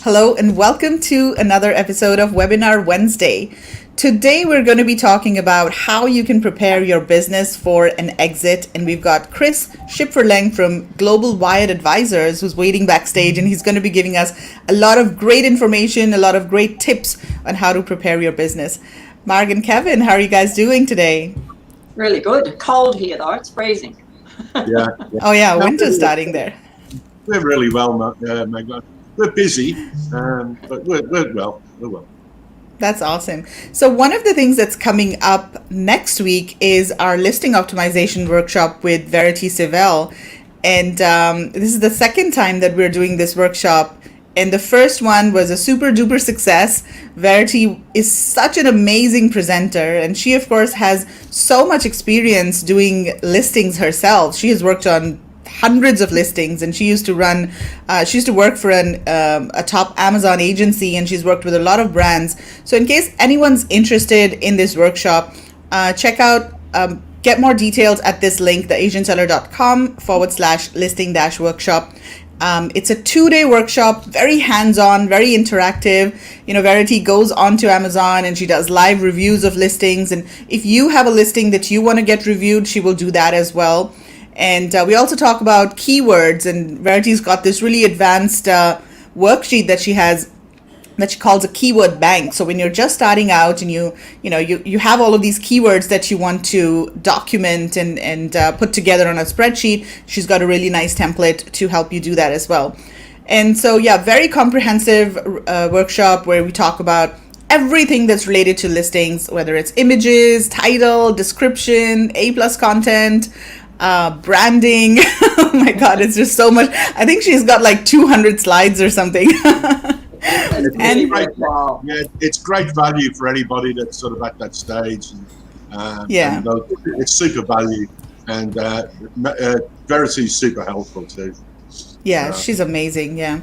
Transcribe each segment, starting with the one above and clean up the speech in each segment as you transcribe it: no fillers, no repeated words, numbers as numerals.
Hello and welcome to another episode of Webinar Wednesday. Today we're going to be talking about how you can prepare your business for an exit, and we've got Chris Shipferling from Global Wired Advisors who's waiting backstage, and he's going to be giving us a lot of great information, a lot of great tips on how to prepare your business. Marg and Kevin, how are you guys doing today? Really good. Cold here though, it's freezing. Yeah. Oh yeah, winter's starting there. We're really well, Magla. We're busy, but we're well. We're well. That's awesome. So one of the things that's coming up next week is our listing optimization workshop with Verity Sivell. And this is the second time that we're doing this workshop. And the first one was a super duper success. Verity is such an amazing presenter. And she, of course, has so much experience doing listings herself. She has worked on hundreds of listings, and she used to work for a top Amazon agency, and she's worked with a lot of brands. So in case anyone's interested in this workshop, check out, get more details at this link, theagentseller.com/listing-workshop. It's a 2-day workshop, very hands-on, very interactive. You know, Verity goes onto Amazon and she does live reviews of listings. And if you have a listing that you want to get reviewed, she will do that as well. And we also talk about keywords, and Verity's got this really advanced worksheet that she has that she calls a keyword bank. So when you're just starting out and you have all of these keywords that you want to document and put together on a spreadsheet, she's got a really nice template to help you do that as well. And so, yeah, very comprehensive workshop where we talk about everything that's related to listings, whether it's images, title, description, A+ content, branding. Oh my God, it's just so much. I think she's got like 200 slides or something. It's great value for anybody that's sort of at that stage. And it's super value, and Verity's super helpful too. Yeah, she's amazing. Yeah,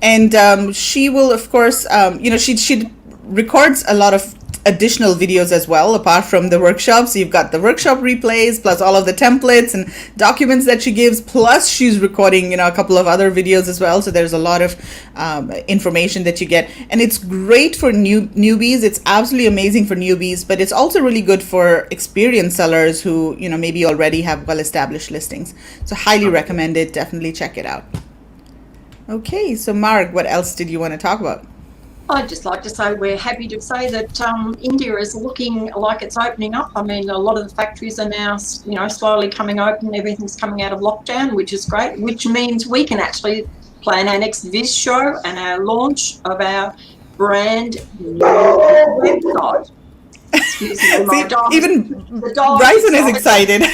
and she will, of course, she records a lot of additional videos as well apart from the workshops. So you've got the workshop replays plus all of the templates and documents that she gives, plus she's recording a couple of other videos as well. So there's a lot of information that you get, and it's great for newbies. It's absolutely amazing for newbies, but it's also really good for experienced sellers who maybe already have well-established listings. So highly recommend it. Definitely check it out. Okay, so Marg, what else did you want to talk about? I'd just like to say we're happy to say that India is looking like it's opening up. I mean, a lot of the factories are now, slowly coming open. Everything's coming out of lockdown, which is great, which means we can actually plan our next Viz show and our launch of our brand new website. Excuse me, my dog. Even Bryson is excited.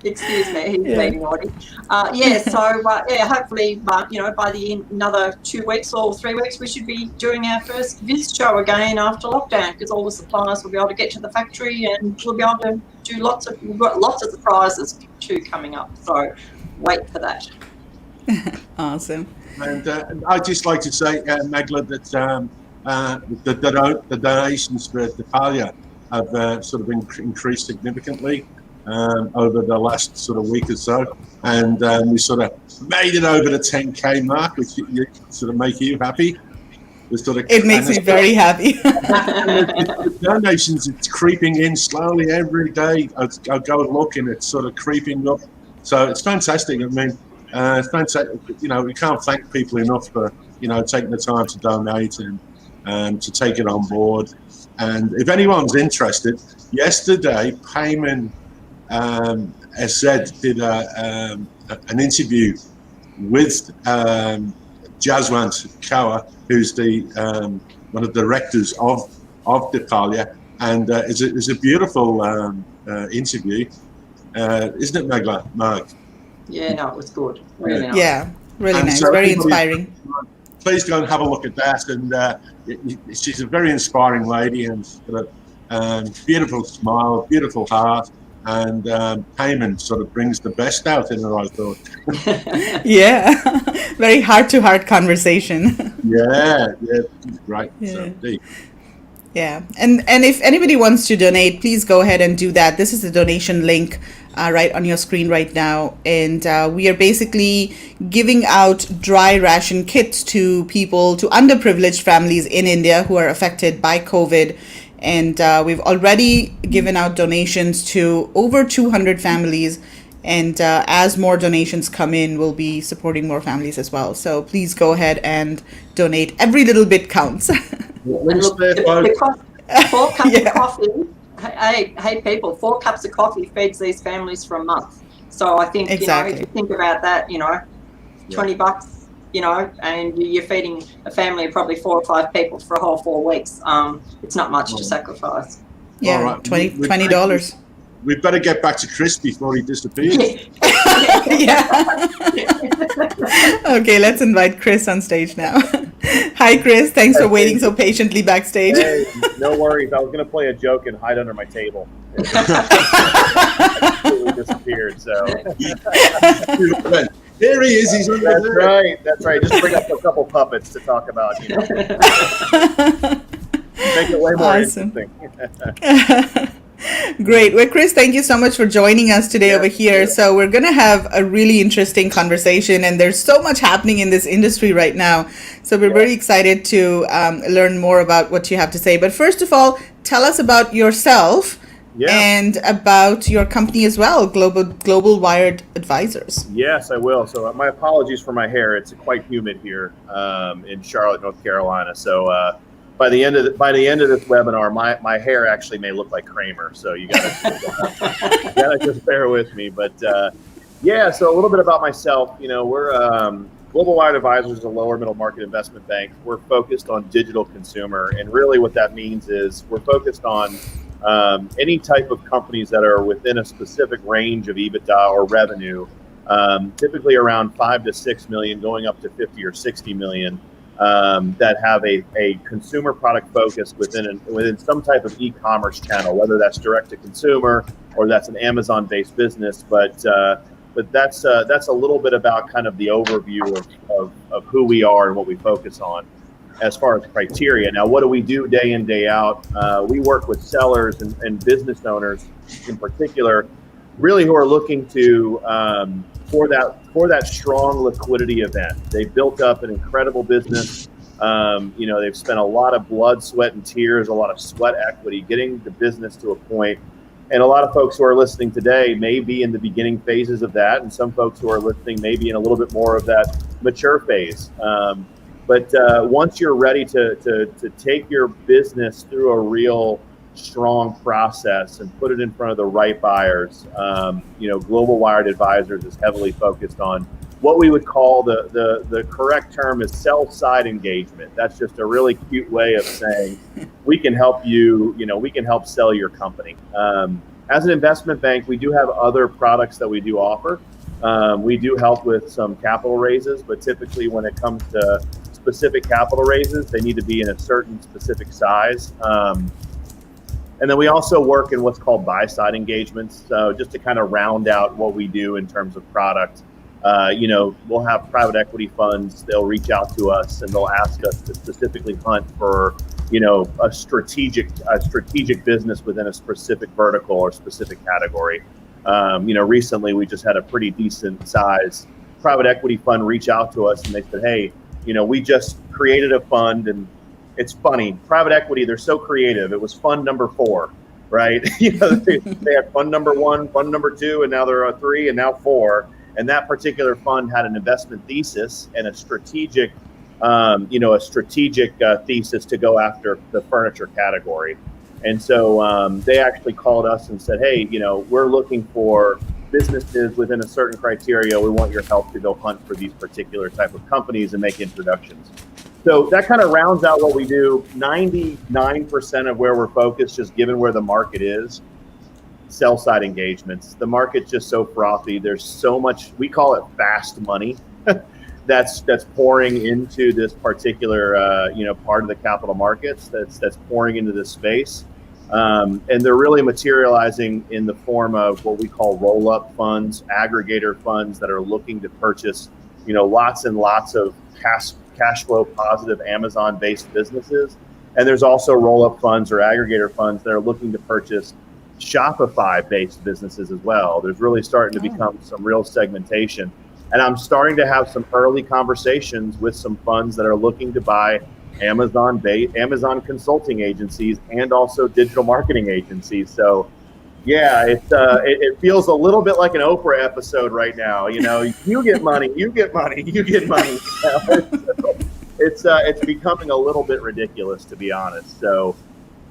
Excuse me, he's being naughty. Hopefully, by the end, another 2 weeks or 3 weeks, we should be doing our first Viz show again after lockdown, because all the suppliers will be able to get to the factory and we'll be able to do we've got lots of surprises too coming up. So wait for that. Awesome. And I'd just like to say, Magla, that the donations for Natalia have sort of increased significantly over the last sort of week or so, and we sort of made it over the 10K mark, which sort of make you happy. It makes me very happy. The donations, it's creeping in slowly every day. I go look and it's sort of creeping up, so it's fantastic. I mean, it's fantastic. We can't thank people enough for taking the time to donate and to take it on board. And if anyone's interested, yesterday Payman as said, did an interview with Jaswant Kaur, who's the one of the directors of Depalia, and it's a beautiful interview, isn't it, Marg? Yeah, no, it was good. Really nice. Yeah, really nice, so very inspiring. Please go and have a look at that. And she's a very inspiring lady, and beautiful smile, beautiful heart. And Payman sort of brings the best out in her, I thought. Yeah, very heart-to-heart conversation. Yeah, right. Yeah. So, indeed. Yeah, and if anybody wants to donate, please go ahead and do that. This is the donation link right on your screen right now. And we are basically giving out dry ration kits to people, to underprivileged families in India who are affected by COVID. And we've already given out donations to over 200 families. And as more donations come in, we'll be supporting more families as well. So please go ahead and donate. Every little bit counts. And look, the 4 cups of coffee, hey people, 4 cups of coffee feeds these families for a month. So I think, Exactly. if you think about that, $20, and you're feeding a family of probably 4 or 5 people for a whole 4 weeks. It's not much to sacrifice. Yeah, All right. $20. We've better get back to Chris before he disappears. Yeah. Okay, let's invite Chris on stage now. Hi, Chris. Thanks for waiting so patiently backstage. Hey, no worries. I was going to play a joke and hide under my table. It completely disappeared. So Here he is. He's under that's there. right. That's right. Just bring up a couple puppets to talk about. Make it way more Awesome. interesting. Great. Well, Chris, thank you so much for joining us today over here. So we're going to have a really interesting conversation, and there's so much happening in this industry right now. So we're very excited to learn more about what you have to say. But first of all, tell us about yourself and about your company as well, Global Wired Advisors. Yes, I will. So my apologies for my hair. It's quite humid here in Charlotte, North Carolina. So by the end of this webinar, my hair actually may look like Kramer. So you gotta just bear with me. But so a little bit about myself. We're Global Wired Advisors is a lower middle market investment bank. We're focused on digital consumer, and really what that means is we're focused on any type of companies that are within a specific range of Ebitda or revenue, typically around 5 to 6 million, going up to 50 or 60 million. That have a consumer product focus within some type of e-commerce channel, whether that's direct to consumer or that's an Amazon-based business. But that's a little bit about kind of the overview of who we are and what we focus on as far as criteria. Now, what do we do day in, day out? We work with sellers and business owners in particular, really who are looking to for that strong liquidity event. They've built up an incredible business. They've spent a lot of blood, sweat, and tears, a lot of sweat equity getting the business to a point. And a lot of folks who are listening today may be in the beginning phases of that, and some folks who are listening may be in a little bit more of that mature phase. But once you're ready to take your business through a real strong process and put it in front of the right buyers, Global Wired Advisors is heavily focused on what we would call the correct term is sell-side engagement. That's just a really cute way of saying we can help you, we can help sell your company. As an investment bank, we do have other products that we do offer. We do help with some capital raises, but typically when it comes to specific capital raises, they need to be in a certain specific size. And then we also work in what's called buy-side engagements. So just to kind of round out what we do in terms of product, we'll have private equity funds. They'll reach out to us and they'll ask us to specifically hunt for, a strategic business within a specific vertical or specific category. Recently we just had a pretty decent size private equity fund reach out to us and they said, hey, we just created a fund, and it's funny. Private equity, they're so creative. It was fund number 4, right? They had fund number 1, fund number 2, and now there are 3, and now 4. And that particular fund had an investment thesis and a strategic, thesis to go after the furniture category. And so they actually called us and said, hey, we're looking for businesses within a certain criteria. We want your help to go hunt for these particular type of companies and make introductions. So that kind of rounds out what we do. 99% of where we're focused, just given where the market is, sell-side engagements. The market's just so frothy. There's so much, we call it fast money, that's pouring into this particular part of the capital markets. That's pouring into this space, and they're really materializing in the form of what we call roll-up funds, aggregator funds that are looking to purchase, lots and lots of cash flow positive Amazon-based businesses. And there's also roll-up funds or aggregator funds that are looking to purchase Shopify-based businesses as well. There's really starting to become some real segmentation. And I'm starting to have some early conversations with some funds that are looking to buy Amazon consulting agencies and also digital marketing agencies. So yeah, it feels a little bit like an Oprah episode right now. You know, you get money, you get money, you get money. It's becoming a little bit ridiculous, to be honest. So,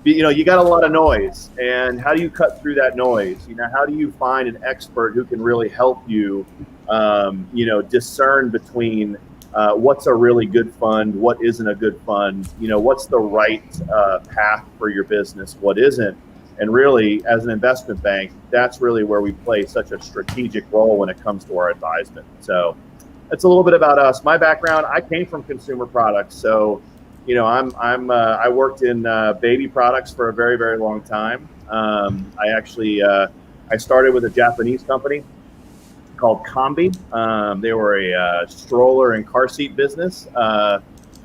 you know, you got a lot of noise, and how do you cut through that noise? You know, how do you find an expert who can really help you, you know, discern between what's a really good fund, what isn't a good fund, you know, what's the right path for your business, what isn't. And really, as an investment bank, that's really where we play such a strategic role when it comes to our advisement. So that's a little bit about us. My background, I came from consumer products. So, you know, I worked in baby products for a very, very long time. I started with a Japanese company called Combi. They were a stroller and car seat business.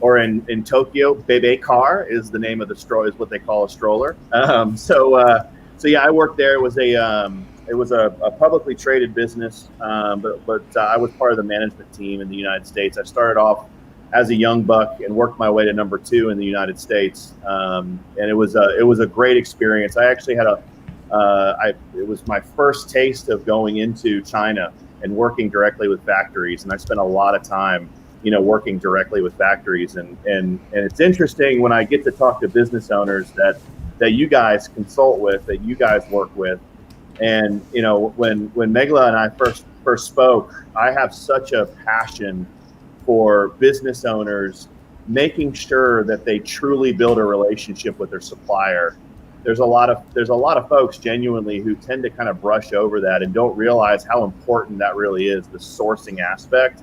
Or in Tokyo, Bebe Car is the name of the stroller, is what they call a stroller. So yeah, I worked there. It was a publicly traded business, but I was part of the management team in the United States. I started off as a young buck and worked my way to number 2 in the United States, and it was a great experience. I actually had it was my first taste of going into China and working directly with factories, and I spent a lot of time, you know, working directly with factories, and it's interesting when I get to talk to business owners that you guys consult with, that you guys work with, and you know, when Megla and I first spoke, I have such a passion for business owners making sure that they truly build a relationship with their supplier. There's a lot of folks genuinely who tend to kind of brush over that and don't realize how important that really is, the sourcing aspect.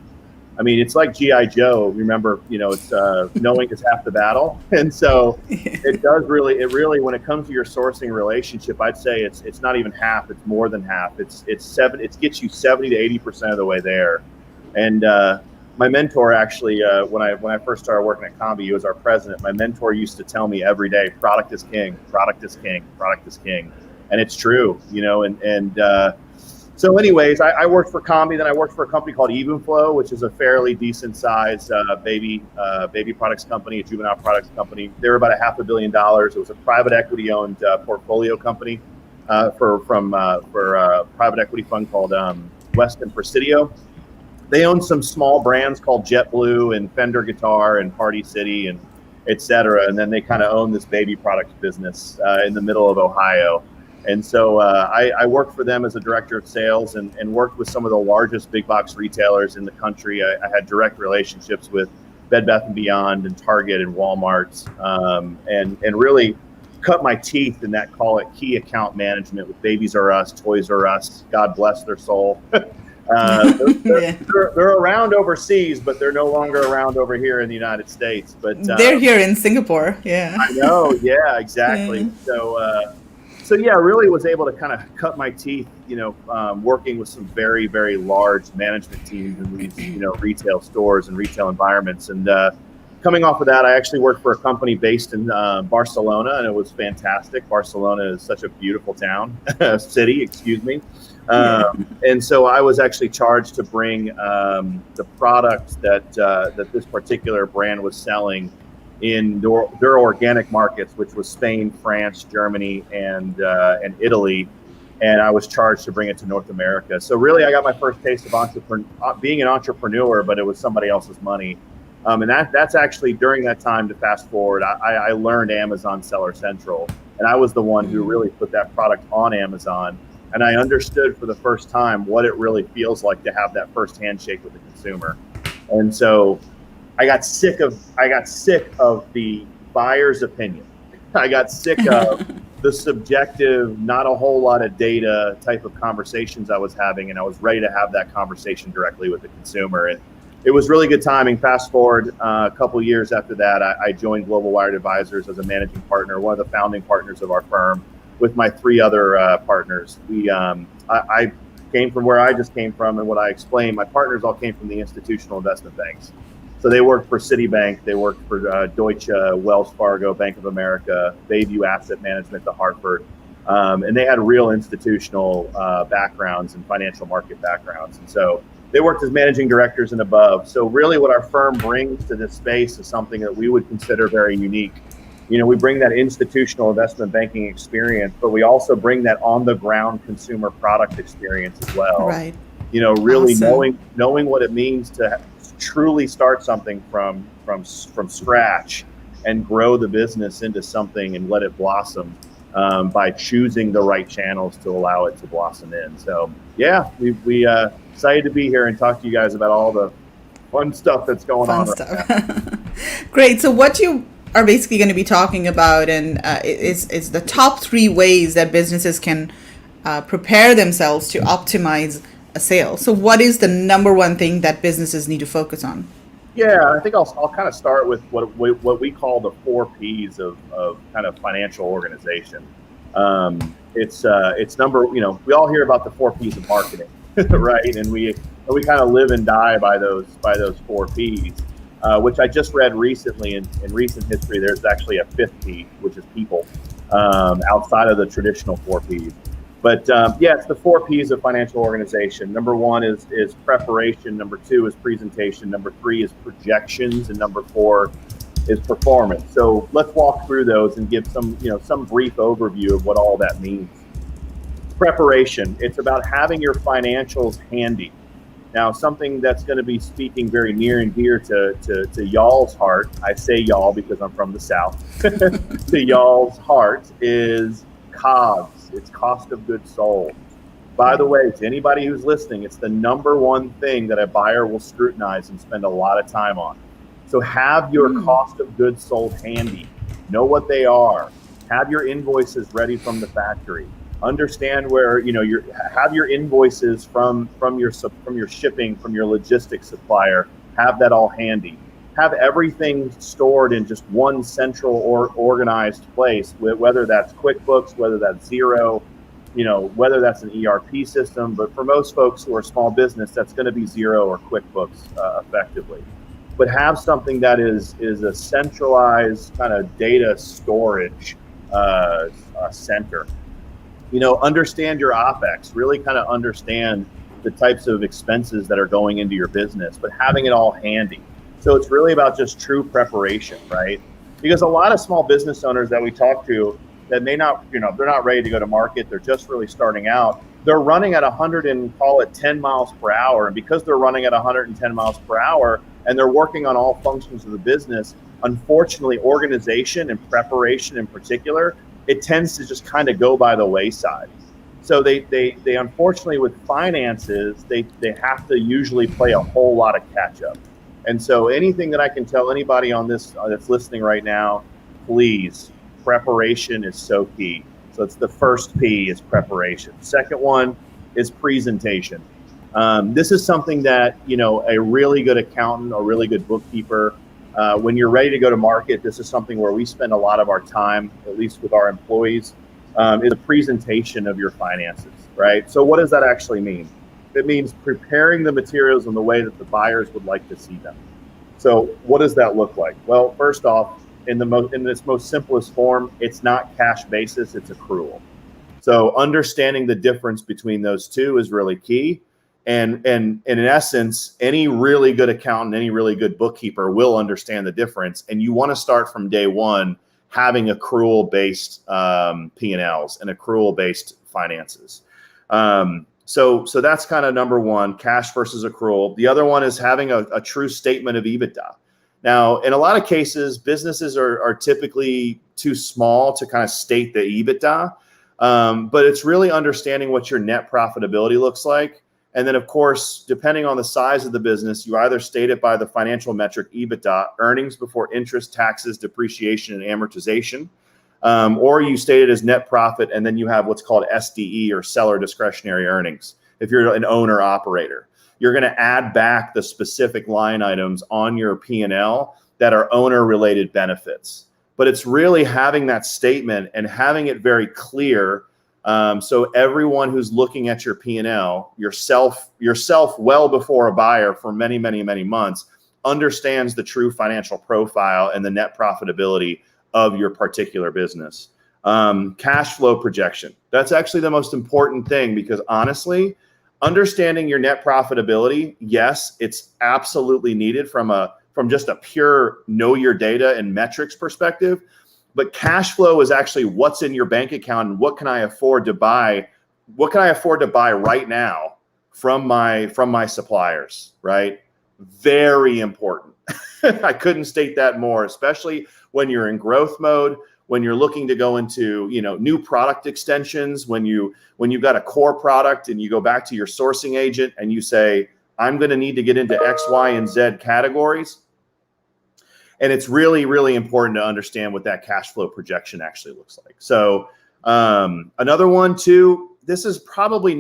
I mean, it's like G.I. Joe. Remember, you know, it's knowing is half the battle. And so it really, when it comes to your sourcing relationship, I'd say it's not even half, it's more than half. It gets you 70 to 80% of the way there. And my mentor actually, when I first started working at Combi, he was our president. My mentor used to tell me every day, product is king, product is king, product is king. And it's true, you know, so anyways, I worked for Combi, then I worked for a company called Evenflow, which is a fairly decent sized baby products company, a juvenile products company. They were about $500 million. It was a private equity owned portfolio company for a private equity fund called Weston Presidio. They owned some small brands called JetBlue and Fender Guitar and Party City and et cetera. And then they kind of owned this baby products business in the middle of Ohio. And so I worked for them as a director of sales and worked with some of the largest big box retailers in the country. I had direct relationships with Bed Bath & Beyond and Target and Walmart, and really cut my teeth in that, call it key account management with Babies R Us, Toys R Us, God bless their soul. They're around overseas, but they're no longer around over here in the United States. But they're here in Singapore. Yeah, I know. Yeah, exactly. Yeah. So yeah, I really was able to kind of cut my teeth, you know, working with some very, very large management teams in these, you know, retail stores and retail environments. And coming off of that, I actually worked for a company based in Barcelona, and it was fantastic. Barcelona is such a beautiful town, city, excuse me. And so I was actually charged to bring the product that this particular brand was selling in their organic markets, which was Spain, France, Germany, and Italy, and I was charged to bring it to North America. So really, I got my first taste of being an entrepreneur, but it was somebody else's money. And that's actually during that time. To fast forward, I learned Amazon Seller Central, and I was the one who really put that product on Amazon, and I understood for the first time what it really feels like to have that first handshake with the consumer. And so I got sick of the buyer's opinion. I got sick of the subjective, not a whole lot of data type of conversations I was having, and I was ready to have that conversation directly with the consumer. And it was really good timing. Fast forward a couple of years after that, I joined Global Wired Advisors as a managing partner, one of the founding partners of our firm, with my 3 other partners. I came from where I just came from, and what I explained, my partners all came from the institutional investment banks. So they worked for Citibank, they worked for Deutsche, Wells Fargo, Bank of America, Bayview Asset Management, The Hartford. And they had real institutional backgrounds and financial market backgrounds. And so they worked as managing directors and above. So really what our firm brings to this space is something that we would consider very unique. You know, we bring that institutional investment banking experience, but we also bring that on the ground consumer product experience as well. Right. You know, really Awesome. knowing what it means to truly start something from scratch and grow the business into something and let it blossom by choosing the right channels to allow it to blossom in. So yeah, we excited to be here and talk to you guys about all the fun stuff that's going on Fun right stuff. now. Great. So what you are basically going to be talking about and is the top 3 ways that businesses can prepare themselves to optimize a sale. So what is the number one thing that businesses need to focus on? Yeah, I think I'll kind of start with what we call the 4 Ps of kind of financial organization. It's number, you know, we all hear about the 4 Ps of marketing, right? And we kind of live and die by those 4 Ps, which I just read recently in recent history. There's actually a 5th P, which is people, outside of the traditional 4 Ps. But yeah, it's the 4 Ps of financial organization. Number 1 is preparation. Number 2 is presentation. Number 3 is projections, and number 4 is performance. So let's walk through those and give some brief overview of what all that means. Preparation. It's about having your financials handy. Now, something that's going to be speaking very near and dear to y'all's heart. I say y'all because I'm from the South. To y'all's heart is COGS. It's cost of goods sold. By the way, to anybody who's listening, it's the number 1 thing that a buyer will scrutinize and spend a lot of time on. So have your cost of goods sold handy. Know what they are. Have your invoices ready from the factory. Understand where, you know, have your invoices from your shipping, from your logistics supplier. Have that all handy. Have everything stored in just one central or organized place, whether that's QuickBooks, whether that's Xero, you know, whether that's an ERP system. But for most folks who are small business, that's going to be Xero or QuickBooks effectively. But have something that is a centralized kind of data storage center. You know, understand your OpEx, really kind of understand the types of expenses that are going into your business, but having it all handy. So it's really about just true preparation, right? Because a lot of small business owners that we talk to that may not, you know, they're not ready to go to market, they're just really starting out, they're running at 110 miles per hour. And because they're running at 110 miles per hour and they're working on all functions of the business, unfortunately, organization and preparation in particular, it tends to just kind of go by the wayside. So they unfortunately with finances, they have to usually play a whole lot of catch up. And so anything that I can tell anybody on this that's listening right now, please, preparation is so key. So it's the first P is preparation. Second one is presentation. This is something that, you know, a really good accountant or really good bookkeeper, when you're ready to go to market, this is something where we spend a lot of our time, at least with our employees, is a presentation of your finances, right? So what does that actually mean? It means preparing the materials in the way that the buyers would like to see them. So what does that look like? Well, first off, in this most simplest form, it's not cash basis, it's accrual. So understanding the difference between those two is really key. And in essence, any really good accountant, any really good bookkeeper will understand the difference. And you want to start from day one having accrual-based P&Ls and accrual-based finances. So that's kind of number 1, cash versus accrual. The other one is having a true statement of Ebitda. Now, in a lot of cases, businesses are typically too small to kind of state the Ebitda, but it's really understanding what your net profitability looks like. And then, of course, depending on the size of the business, you either state it by the financial metric Ebitda, earnings before interest, taxes, depreciation, and amortization, or you state it as net profit, and then you have what's called SDE or seller discretionary earnings. If you're an owner operator, you're going to add back the specific line items on your P&L that are owner related benefits. But it's really having that statement and having it very clear. So everyone who's looking at your P&L, yourself well before a buyer for many, many, many months, understands the true financial profile and the net profitability of your particular business. Cash flow projection. That's actually the most important thing, because honestly, understanding your net profitability, yes, it's absolutely needed from just a pure know your data and metrics perspective. But cash flow is actually what's in your bank account and what can I afford to buy? What can I afford to buy right now from my suppliers, right? Very important. I couldn't state that more, especially when you're in growth mode, when you're looking to go into, new product extensions, when you've got a core product and you go back to your sourcing agent and you say, I'm going to need to get into X, Y, and Z categories. And it's really, really important to understand what that cash flow projection actually looks like. So another one too, this is probably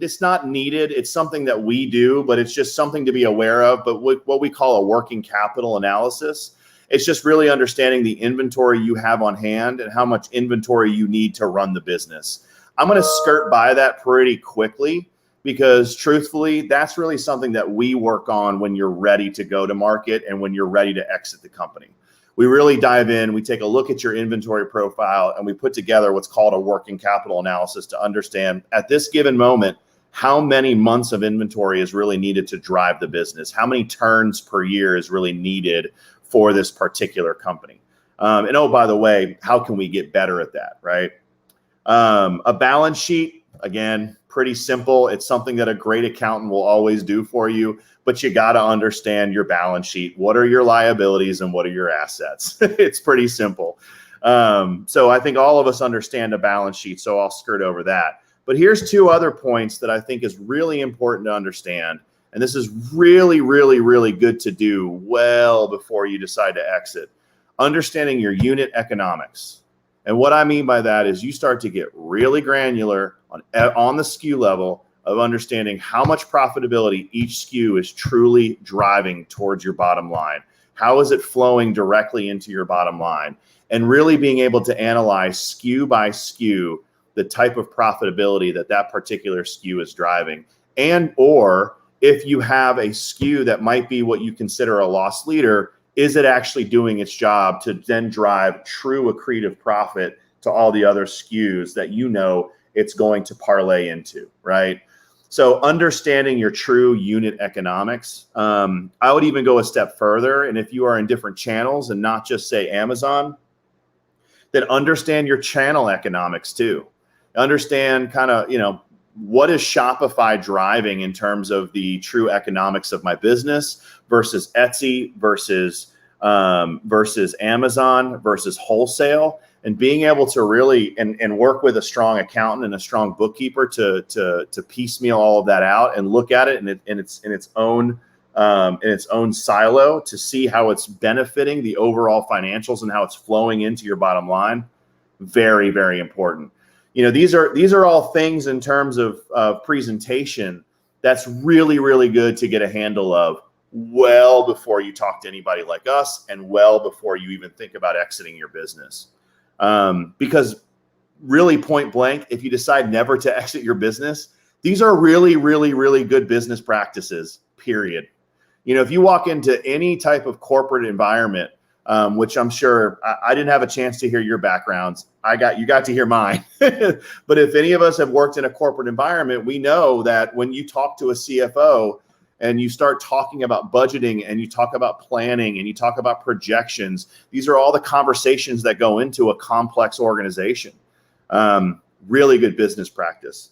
it's not needed. It's something that we do, but it's just something to be aware of. But what we call a working capital analysis, it's just really understanding the inventory you have on hand and how much inventory you need to run the business. I'm going to skirt by that pretty quickly because truthfully, that's really something that we work on when you're ready to go to market and when you're ready to exit the company. We really dive in, we take a look at your inventory profile, and we put together what's called a working capital analysis to understand at this given moment, how many months of inventory is really needed to drive the business? How many turns per year is really needed for this particular company? And oh, by the way, how can we get better at that, right? A balance sheet, again, pretty simple. It's something that a great accountant will always do for you, but you got to understand your balance sheet. What are your liabilities and what are your assets? It's pretty simple. So I think all of us understand a balance sheet, so I'll skirt over that. But here's two other points that I think is really important to understand. And this is really, really, really good to do well before you decide to exit. Understanding your unit economics. And what I mean by that is you start to get really granular on the SKU level of understanding how much profitability each SKU is truly driving towards your bottom line. How is it flowing directly into your bottom line? And really being able to analyze SKU by SKU the type of profitability that particular SKU is driving. And or if you have a SKU that might be what you consider a loss leader, is it actually doing its job to then drive true accretive profit to all the other SKUs that it's going to parlay into, right? So understanding your true unit economics. I would even go a step further. And if you are in different channels and not just say Amazon, then understand your channel economics too. Understand kind of, what is Shopify driving in terms of the true economics of my business versus Etsy versus Amazon versus wholesale, and being able to really and work with a strong accountant and a strong bookkeeper to piecemeal all of that out and look at it in its own silo to see how it's benefiting the overall financials and how it's flowing into your bottom line. Very, very important. These are all things in terms of presentation that's really, really good to get a handle of well before you talk to anybody like us and well before you even think about exiting your business. Because really point blank, if you decide never to exit your business, these are really, really, really good business practices, period. If you walk into any type of corporate environment, which I'm sure I didn't have a chance to hear your backgrounds. You got to hear mine. But if any of us have worked in a corporate environment, we know that when you talk to a CFO and you start talking about budgeting and you talk about planning and you talk about projections, these are all the conversations that go into a complex organization. Really good business practice.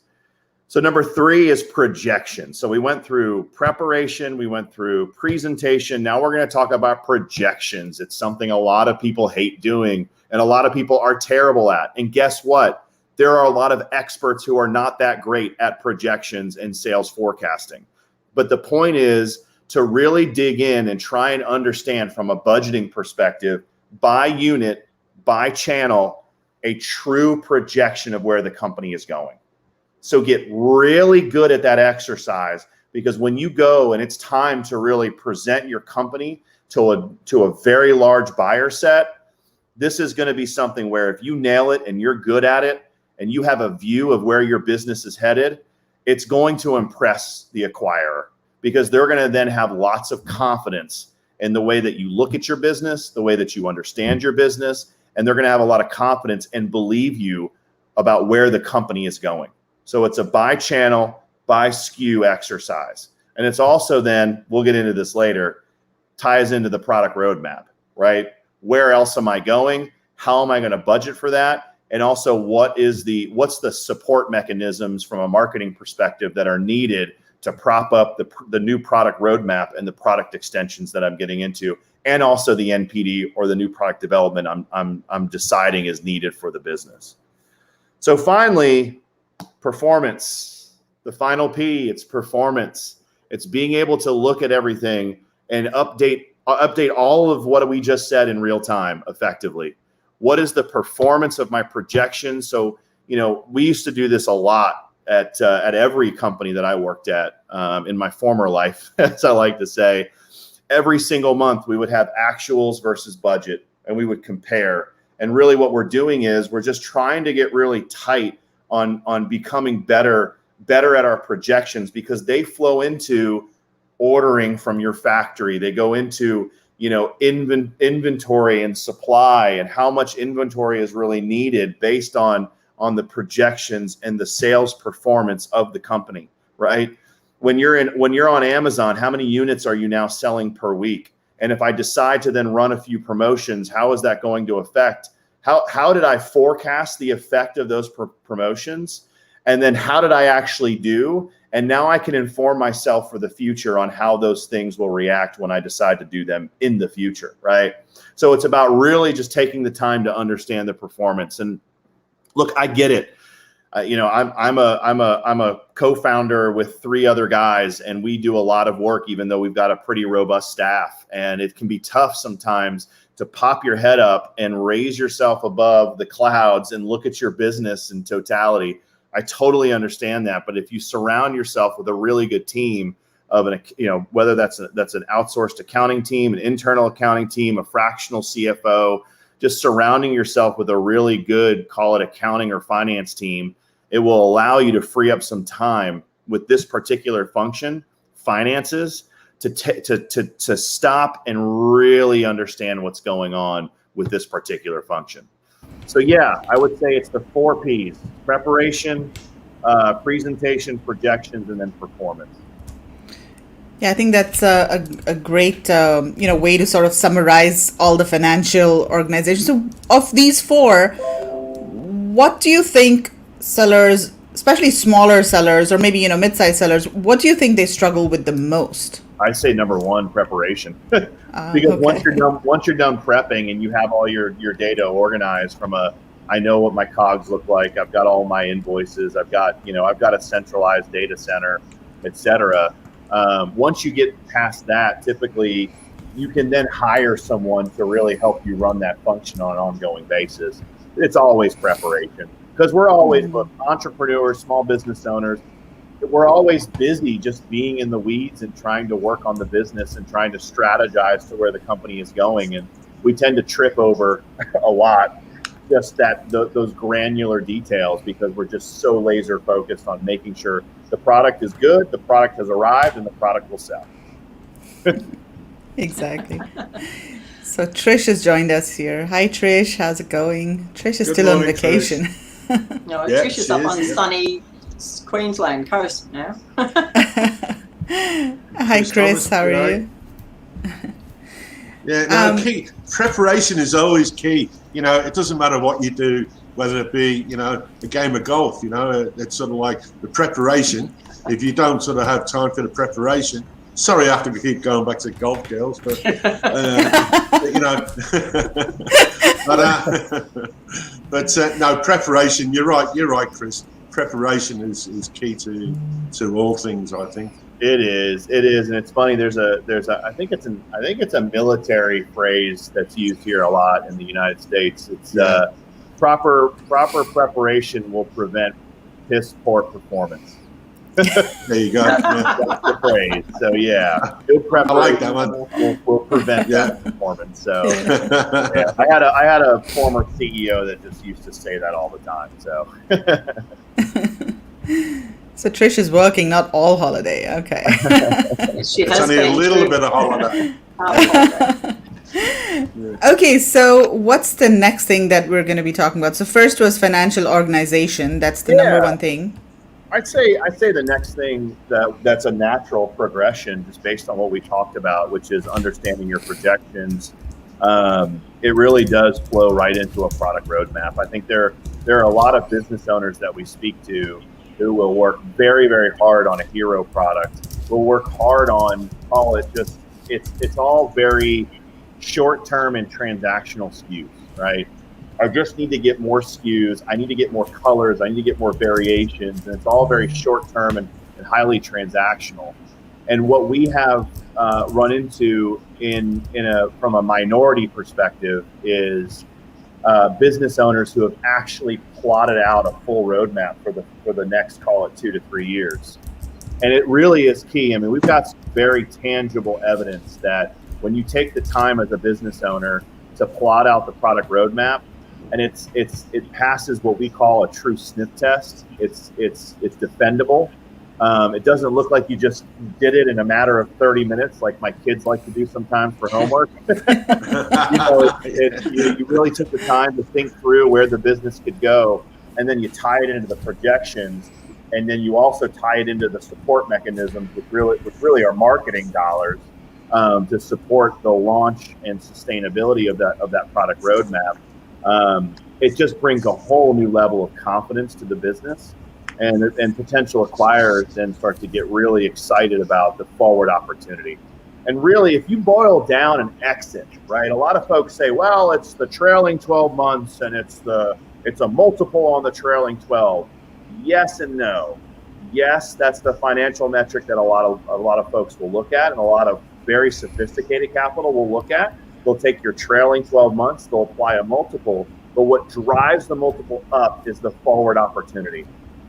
So number 3 is projection. So we went through preparation, we went through presentation. Now we're going to talk about projections. It's something a lot of people hate doing and a lot of people are terrible at. And guess what? There are a lot of experts who are not that great at projections and sales forecasting. But the point is to really dig in and try and understand from a budgeting perspective, by unit, by channel, a true projection of where the company is going. So get really good at that exercise, because when you go and it's time to really present your company to a very large buyer set, this is going to be something where if you nail it and you're good at it and you have a view of where your business is headed, it's going to impress the acquirer, because they're going to then have lots of confidence in the way that you look at your business, the way that you understand your business, and they're going to have a lot of confidence and believe you about where the company is going. So it's a by channel, by SKU exercise. And it's also then, we'll get into this later, ties into the product roadmap, right? Where else am I going? How am I going to budget for that? And also what's the support mechanisms from a marketing perspective that are needed to prop up the new product roadmap and the product extensions that I'm getting into, and also the NPD or the new product development I'm deciding is needed for the business. So finally, performance. The final P, it's performance. It's being able to look at everything and update all of what we just said in real time effectively. What is the performance of my projections? So, we used to do this a lot at every company that I worked at in my former life, as I like to say. Every single month we would have actuals versus budget, and we would compare. And really what we're doing is we're just trying to get really tight on becoming better at our projections, because they flow into ordering from your factory. They go into inventory and supply, and how much inventory is really needed based on the projections and the sales performance of the company, right? When you're on Amazon, how many units are you now selling per week? And if I decide to then run a few promotions, how is that going to affect? How did I forecast the effect of those promotions? And then how did I actually do? And now I can inform myself for the future on how those things will react when I decide to do them in the future, right? So it's about really just taking the time to understand the performance. And look, I get it. I'm a co-founder with 3 other guys, and we do a lot of work, even though we've got a pretty robust staff. And it can be tough sometimes to pop your head up and raise yourself above the clouds and look at your business in totality. I totally understand that. But if you surround yourself with a really good team of whether that's an outsourced accounting team, an internal accounting team, a fractional CFO, just surrounding yourself with a really good, call it accounting or finance team, it will allow you to free up some time with this particular function, finances, to stop and really understand what's going on with this particular function. So yeah, I would say it's the 4 Ps: preparation, presentation, projections, and then performance. Yeah, I think that's a great way to sort of summarize all the financial organizations. So of these 4, what do you think sellers, especially smaller sellers or maybe mid-sized sellers, what do you think they struggle with the most? I say number 1, preparation. Because okay. once you're done prepping and you have all your data organized from I know what my COGS look like, I've got all my invoices, I've got a centralized data center, etc. Once you get past that, typically you can then hire someone to really help you run that function on an ongoing basis. It's always preparation, because we're always entrepreneurs, small business owners. We're always busy just being in the weeds and trying to work on the business and trying to strategize to where the company is going. And we tend to trip over a lot, just those granular details, because we're just so laser focused on making sure the product is good, the product has arrived, and the product will sell. Exactly. So Trish has joined us here. Hi Trish, how's it going? Trish is still on vacation. No, yeah, Trish is up on sunny Queensland coast now. Hi Chris, how are you? Yeah, no, key preparation is always key. It doesn't matter what you do, whether it be a game of golf. It's sort of like the preparation. If you don't sort of have time for the preparation, sorry, I have to keep going back to golf, girls, but no, preparation. You're right, Chris. Preparation is key to all things, I think. It is, and it's funny. There's a I think it's a military phrase that's used here a lot in the United States. It's proper preparation will prevent piss poor performance. There you go. That's the phrase. So yeah, good preparation I like that one. Will prevent that performance. So yeah, I had a former CEO that just used to say that all the time. So. So Trish is working, not all holiday. Okay. She it's has only a little bit of holiday. Okay, so what's the next thing that we're going to be talking about? So first was financial organization. That's the number Yeah, one thing. I'd say the next thing that's a natural progression, just based on what we talked about, which is understanding your projections. It really does flow right into a product roadmap. I think there are a lot of business owners that we speak to who will work very, very hard on a hero product. Will work hard on call it just it's all very short term and transactional SKUs, right? I just need to get more SKUs. I need to get more colors. I need to get more variations. And it's all very short term and highly transactional. And what we have run into from a minority perspective is business owners who have actually plotted out a full roadmap for the next, call it 2 to 3 years. And it really is key. I mean, we've got some very tangible evidence that when you take the time as a business owner to plot out the product roadmap, and it passes what we call a true sniff test. It's defendable. It doesn't look like you just did it in a matter of 30 minutes, like my kids like to do sometimes for homework. You really took the time to think through where the business could go, and then you tie it into the projections, and then you also tie it into the support mechanisms, which really are marketing dollars to support the launch and sustainability of that product roadmap. It just brings a whole new level of confidence to the business, and potential acquirers then start to get really excited about the forward opportunity. And really, if you boil down an exit, right? A lot of folks say, well, it's the trailing 12 months and it's a multiple on the trailing 12. Yes and no. Yes, that's the financial metric that a lot of folks will look at, and a lot of very sophisticated capital will look at. They'll take your trailing 12 months, they'll apply a multiple, but what drives the multiple up is the forward opportunity.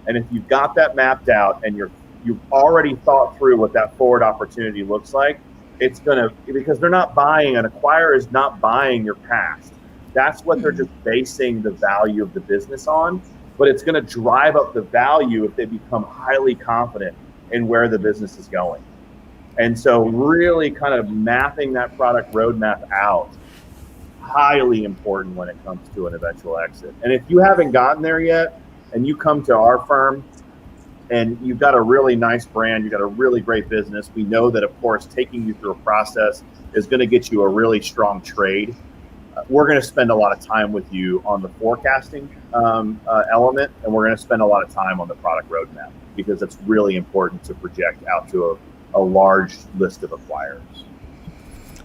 And if you've got that mapped out and you've already thought through what that forward opportunity looks like, it's gonna, because they're not buying, an acquirer is not buying your past. That's what they're just basing the value of the business on, but it's gonna drive up the value if they become highly confident in where the business is going. And so really kind of mapping that product roadmap out, highly important when it comes to an eventual exit. And if you haven't gotten there yet, and you come to our firm and you've got a really nice brand, you've got a really great business, we know that, of course, taking you through a process is going to get you a really strong trade. We're going to spend a lot of time with you on the forecasting element, and we're going to spend a lot of time on the product roadmap, because it's really important to project out to a large list of acquirers.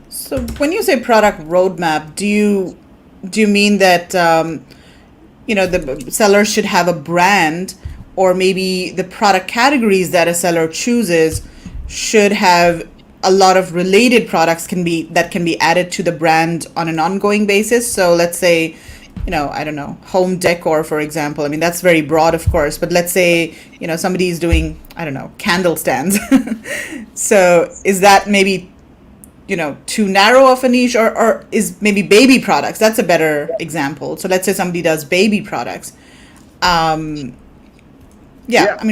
So when you say product roadmap, do you mean that the seller should have a brand, or maybe the product categories that a seller chooses should have a lot of related products that can be added to the brand on an ongoing basis? So let's say, I don't know, home decor, for example. I mean, that's very broad, of course, but let's say, somebody's doing, I don't know, candle stands. So is that maybe too narrow of a niche, or is maybe baby products? That's a better example. So let's say somebody does baby products. I mean,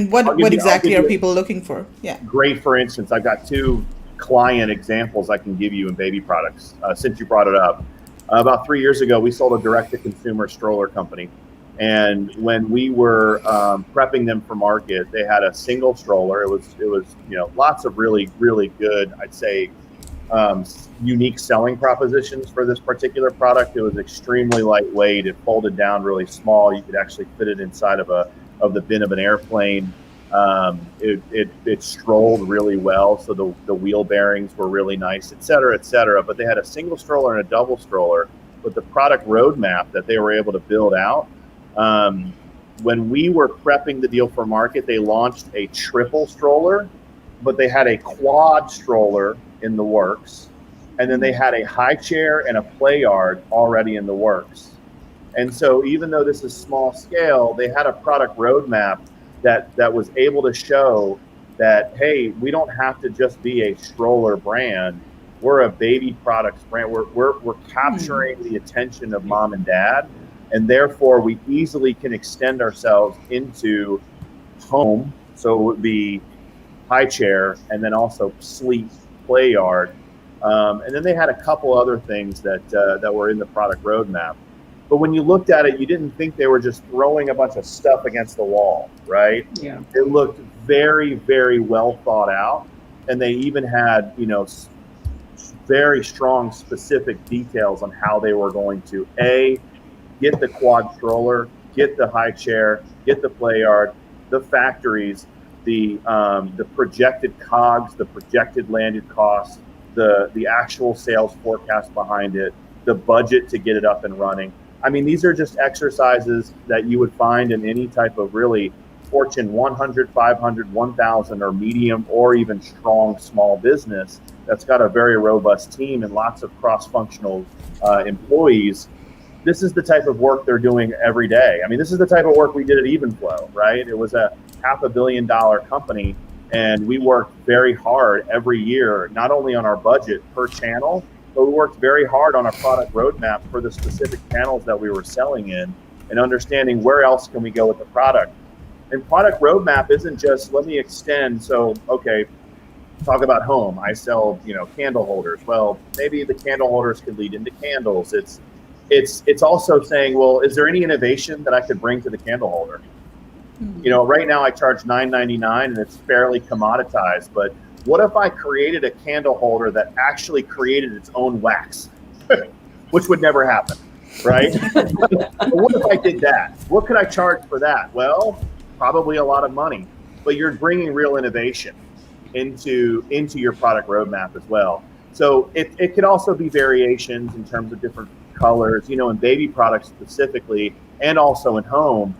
what exactly are people looking for? Yeah. Great. For instance, I've got 2 client examples I can give you in baby products, since you brought it up. About 3 years ago, we sold a direct-to-consumer stroller company. And when we were prepping them for market, they had a single stroller. It was lots of really, really good, I'd say, unique selling propositions for this particular product. It was extremely lightweight. It folded down really small. You could actually fit it inside of the bin of an airplane. It strolled really well, so the wheel bearings were really nice, et cetera, et cetera. But they had a single stroller and a double stroller. But the product roadmap that they were able to build out, when we were prepping the deal for market, they launched a triple stroller, but they had a quad stroller in the works, and then they had a high chair and a play yard already in the works. And so even though this is small scale, they had a product roadmap that was able to show that, hey, we don't have to just be a stroller brand. We're a baby products brand. We're capturing the attention of mom and dad, and therefore we easily can extend ourselves into home. So it would be high chair, and then also sleep, play yard, And then they had a couple other things that were in the product roadmap. But when you looked at it, you didn't think they were just throwing a bunch of stuff against the wall, right? Yeah. It looked very, very well thought out. And they even had, very strong specific details on how they were going to, get the quad stroller, get the high chair, get the play yard, the factories, the projected COGS, the projected landed costs, the actual sales forecast behind it, the budget to get it up and running. I mean, these are just exercises that you would find in any type of really Fortune 100, 500, 1,000, or medium, or even strong small business that's got a very robust team and lots of cross-functional employees. This is the type of work they're doing every day. I mean, this is the type of work we did at Evenflow, right? It was a $500 million company, and we worked very hard every year, not only on our budget per channel, but we worked very hard on a product roadmap for the specific channels that we were selling in, and understanding where else can we go with the product. And product roadmap isn't just, let me extend. So, okay, talk about home. I sell, candle holders. Well, maybe the candle holders could lead into candles. It's also saying, well, is there any innovation that I could bring to the candle holder? Right now I charge $9.99 and it's fairly commoditized, but what if I created a candle holder that actually created its own wax, which would never happen, right? But what if I did that? What could I charge for that? Well, probably a lot of money, but you're bringing real innovation into your product roadmap as well. So it could also be variations in terms of different colors, in baby products specifically, and also in home.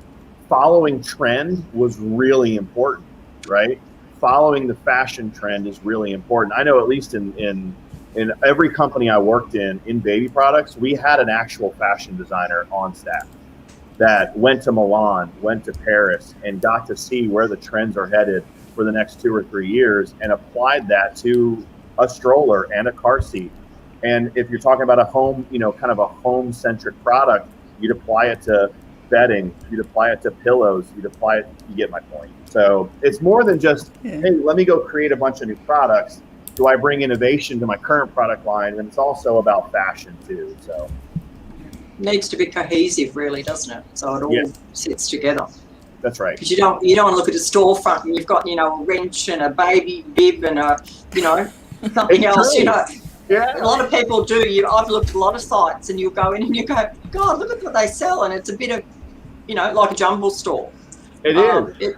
Following trend was really important, right? Following the fashion trend is really important. I know at least in every company I worked in baby products, we had an actual fashion designer on staff that went to Milan, went to Paris, and got to see where the trends are headed for the next 2 or 3 years, and applied that to a stroller and a car seat. And if you're talking about a home, kind of a home-centric product, you'd apply it to bedding, you'd apply it to pillows, you get my point. So it's more than just, hey, let me go create a bunch of new products. Do I bring innovation to my current product line? And it's also about fashion too. So needs to be cohesive, really, doesn't it? So it all sits together. That's right. Because you don't want to look at a storefront and you've got a wrench and a baby bib and a something else. Yeah. A lot of people do. I've looked at a lot of sites and you go in and you go, God, look at what they sell, and it's a bit of like a jumble store. It is.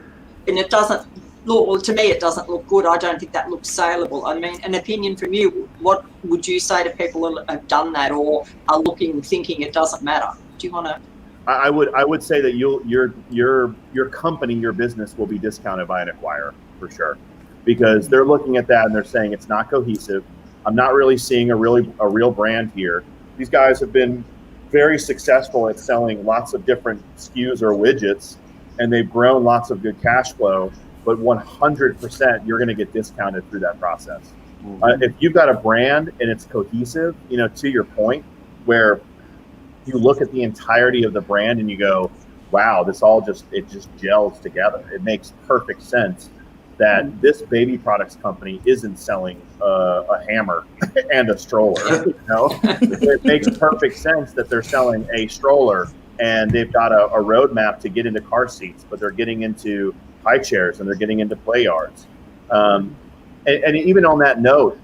And it doesn't look, well, to me, it doesn't look good. I don't think that looks saleable. I mean, an opinion from you, what would you say to people who have done that or are thinking it doesn't matter? Do you want to? I would say that your company, your business will be discounted by an acquirer for sure, because they're looking at that and they're saying it's not cohesive. I'm not really seeing a real brand here. These guys have been very successful at selling lots of different SKUs or widgets, and they've grown lots of good cash flow, but 100% you're going to get discounted through that process. If you've got a brand and it's cohesive, to your point, where you look at the entirety of the brand and you go, wow, it just gels together. It makes perfect sense that this baby products company isn't selling a hammer and a stroller. It makes perfect sense that they're selling a stroller and they've got a roadmap to get into car seats, but they're getting into high chairs and they're getting into play yards. And even on that note,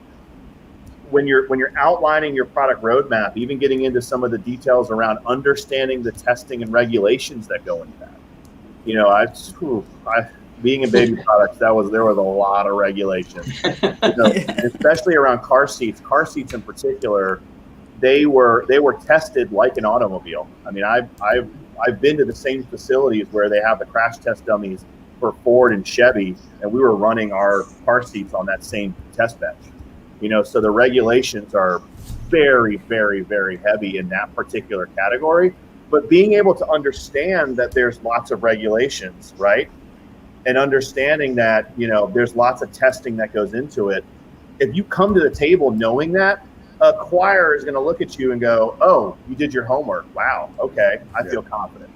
when you're outlining your product roadmap, even getting into some of the details around understanding the testing and regulations that go into that. Being in baby products, there was a lot of regulations, especially around car seats. Car seats in particular, they were tested like an automobile. I mean, I've been to the same facilities where they have the crash test dummies for Ford and Chevy, and we were running our car seats on that same test bench. So the regulations are very, very, very heavy in that particular category. But being able to understand that there's lots of regulations, right? And understanding that, there's lots of testing that goes into it. If you come to the table knowing that, a acquirer is going to look at you and go, oh, you did your homework. Wow. Okay. I feel confident.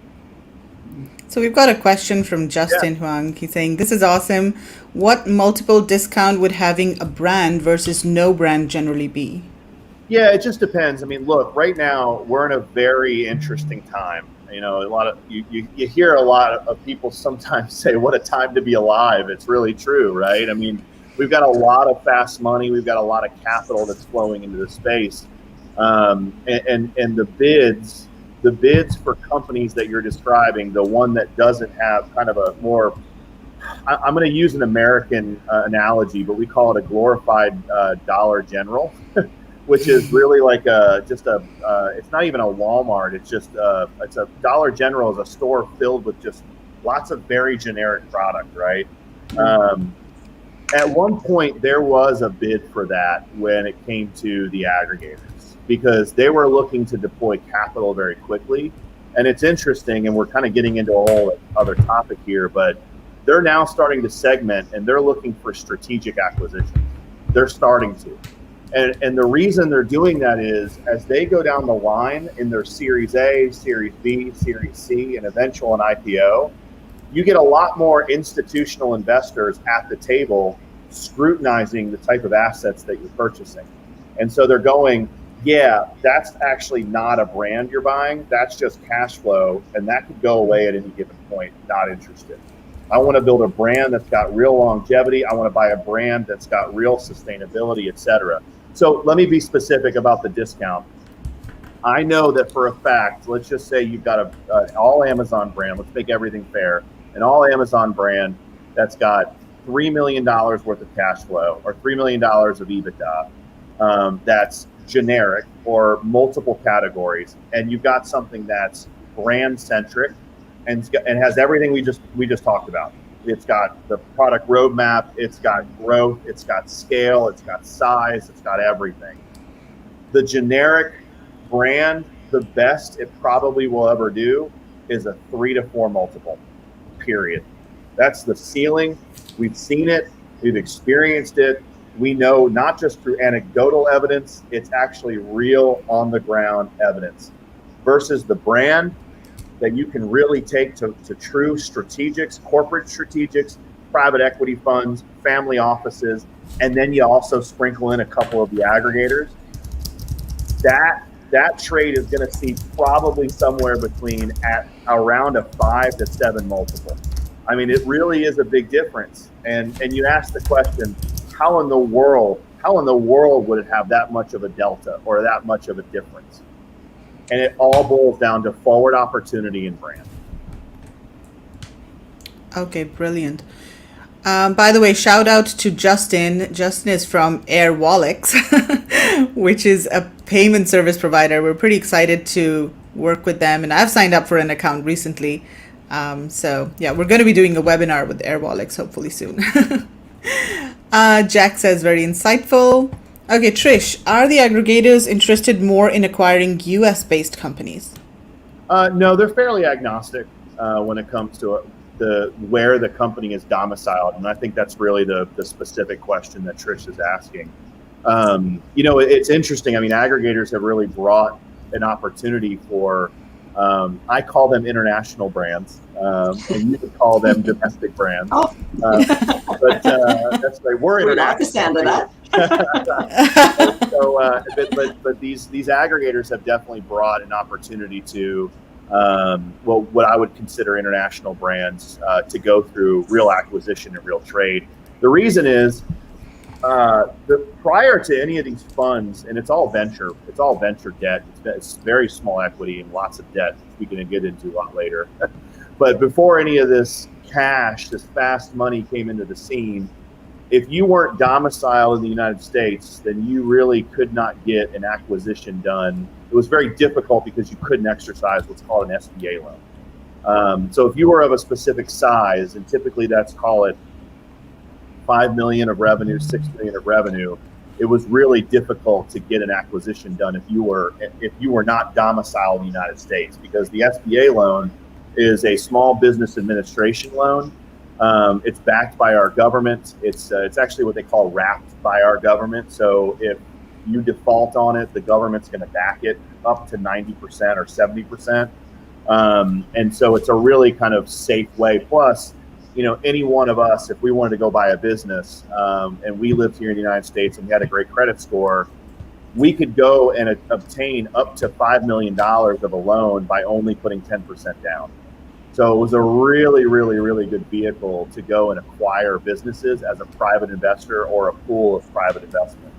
So we've got a question from Justin Huang. He's saying, this is awesome. What multiple discount would having a brand versus no brand generally be? Yeah, it just depends. I mean, look, right now we're in a very interesting time. You know, a lot of you hear a lot of people sometimes say, "What a time to be alive." It's really true, right? I mean, we've got a lot of fast money, we've got a lot of capital that's flowing into the space, and the bids for companies that you're describing, the one that doesn't have kind of a more, I'm going to use an American analogy, but we call it a glorified Dollar General. Which is really like it's not even a Walmart. It's just it's a Dollar General is a store filled with just lots of very generic product, right? At one point, there was a bid for that when it came to the aggregators because they were looking to deploy capital very quickly. And it's interesting, and we're kind of getting into a whole other topic here, but they're now starting to segment and they're looking for strategic acquisitions. They're starting to. And the reason they're doing that is as they go down the line in their Series A, Series B, Series C, and eventual an IPO, you get a lot more institutional investors at the table scrutinizing the type of assets that you're purchasing. And so they're going, yeah, that's actually not a brand you're buying. That's just cash flow. And that could go away at any given point. Not interested. I want to build a brand that's got real longevity. I want to buy a brand that's got real sustainability, et cetera. So let me be specific about the discount. I know that for a fact, let's just say you've got an all Amazon brand. Let's make everything fair. An all Amazon brand that's got $3 million worth of cash flow or $3 million of Ebitda that's generic or multiple categories. And you've got something that's brand centric and has everything we just talked about. It's got the product roadmap, it's got growth, it's got scale, it's got size, it's got everything. The generic brand, the best it probably will ever do is a 3 to 4 multiple, period. That's the ceiling. We've seen it, we've experienced it. We know not just through anecdotal evidence, it's actually real on the ground evidence versus the brand that you can really take to true strategics, corporate strategics, private equity funds, family offices, and then you also sprinkle in a couple of the aggregators. That trade is going to see probably somewhere between at around a 5 to 7 multiple. I mean, it really is a big difference. And you ask the question, how in the world would it have that much of a delta or that much of a difference? And it all boils down to forward opportunity and brand. Okay, brilliant. By the way, shout out to Justin. Justin is from Airwallex, which is a payment service provider. We're pretty excited to work with them, and I've signed up for an account recently. So yeah, we're going to be doing a webinar with Airwallex hopefully soon. Jack says, very insightful. Okay, Trish, are the aggregators interested more in acquiring US-based companies? No, they're fairly agnostic when it comes to where the company is domiciled, and I think that's really the specific question that Trish is asking. You know, it's interesting. I mean, aggregators have really brought an opportunity for, I call them international brands, and you could call them domestic brands. Oh. But that's right. We're international. We like the sound of that. But these aggregators have definitely brought an opportunity to, what I would consider international brands to go through real acquisition and real trade. The reason is, prior to any of these funds, and it's all venture debt. It's very small equity and lots of debt, which we can get into a lot later. But before any of this cash, this fast money came into the scene, if you weren't domiciled in the United States, then you really could not get an acquisition done. It was very difficult because you couldn't exercise what's called an SBA loan. So if you were of a specific size, and typically that's, call it 5 million of revenue, 6 million of revenue, it was really difficult to get an acquisition done if you were not domiciled in the United States, because the SBA loan is a small business administration loan. It's backed by our government. It's actually what they call wrapped by our government. So if you default on it, the government's going to back it up to 90% or 70%. And so it's a really kind of safe way. Plus, any one of us, if we wanted to go buy a business and we lived here in the United States and we had a great credit score, we could go and obtain up to $5 million of a loan by only putting 10% down. So it was a really, really, really good vehicle to go and acquire businesses as a private investor or a pool of private investment.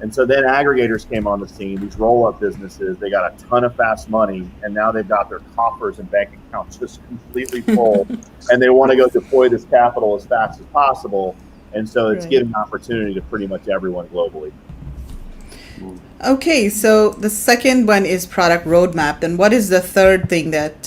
And so then aggregators came on the scene, these roll-up businesses, they got a ton of fast money, and now they've got their coffers and bank accounts just completely full, and they want to go deploy this capital as fast as possible. And so it's giving opportunity to pretty much everyone globally. Okay, so the second one is product roadmap. Then what is the third thing that